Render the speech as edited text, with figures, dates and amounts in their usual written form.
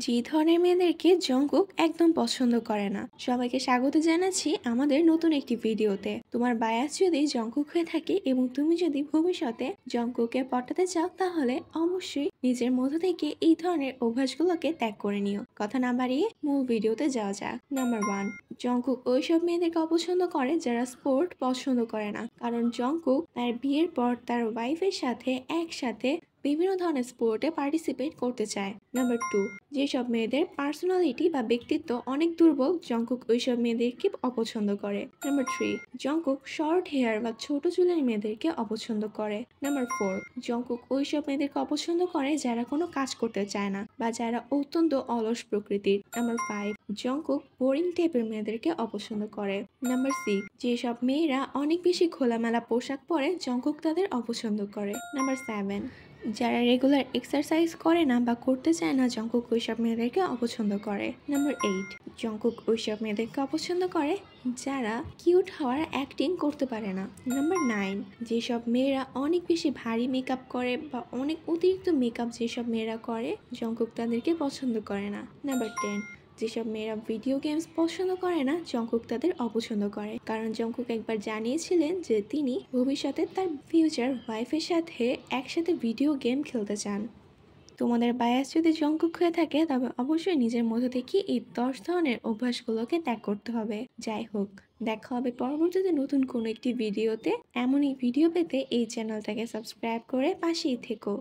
যে ধরনের মেয়েদেরকে জংকুক একদম পছন্দ করে না। সবাইকে স্বাগত জানাচ্ছি আমাদের নতুন একটি ভিডিওতে। তোমার বায়াস যদি জংকুক হয়ে থাকে এবং তুমি যদি ভবিষ্যতে জংকুককে পটাতে চাও, তাহলে অবশ্যই নিজের মধ্য থেকে এই ধরনের অভ্যাসগুলোকে ত্যাগ করে নিও। কথা না বাড়িয়ে মূল ভিডিওতে যাওয়া যাক। নাম্বার 1, জংকুক ওইসব মেয়েদেরকে অপছন্দ করে যারা স্পোর্ট পছন্দ করে না। কারণ জংকুক তার বিয়ের পর তার ওয়াইফের সাথে একসাথে বিভিন্ন ধরনের স্পোর্টে পার্টিসিপেট করতে চায়। নাম্বার 2, যেসব মেয়েদের পার্সোনালিটি বা ব্যক্তিত্ব অনেক দুর্বল, জংকুক ওইসব মেয়েদেরকে অপছন্দ করে। নাম্বার 3, জংকুক শর্ট হেয়ার বা ছোট চুলের মেয়েদেরকে অপছন্দ করে। নাম্বার 4, জংকুক ওইসব মেয়েদেরকে অপছন্দ করে যারা কোনো কাজ করতে চায় না বা যারা অত্যন্ত অলস প্রকৃতির। নাম্বার 5, জংকুক বোরিং টাইপের মেয়েদেরকে অপছন্দ করে। নাম্বার 6, যেসব মেয়েরা অনেক বেশি খোলামেলা পোশাক পরে, জংকুক তাদের অপছন্দ করে। নাম্বার 7, যারা রেগুলার এক্সারসাইজ করে না বা করতে চায় না, জংকুক ওইসব মেয়েদেরকে অপছন্দ করে। নাম্বার 8, জংকুক ওইসব মেয়েদেরকে অপছন্দ করে যারা কিউট হওয়ার অ্যাক্টিং করতে পারে না। নাম্বার 9, যেসব মেয়েরা অনেক বেশি ভারী মেকআপ করে বা অনেক অতিরিক্ত মেকআপ যেসব মেয়েরা করে, জংকুক তাদেরকে পছন্দ করে না। নাম্বার 10, যেসব মেয়েরা ভিডিও গেমস পছন্দ করে না, জংকুক তাদের অপছন্দ করে। কারণ জংকুক একবার জানিয়েছিলেন যে তিনি ভবিষ্যতে তার ফিউচার ওয়াইফের সাথে একসাথে ভিডিও গেম খেলতে চান। তোমাদের বায়াস যদি জংকুক হয়ে থাকে, তবে অবশ্যই নিজের মধ্য থেকে এই 10 ধরনের অভ্যাসগুলোকে ত্যাগ করতে হবে। যাই হোক, দেখা হবে পরবর্তীতে নতুন কোনো একটি ভিডিওতে। এমনই ভিডিও পেতে এই চ্যানেলটাকে সাবস্ক্রাইব করে পাশেই থেকো।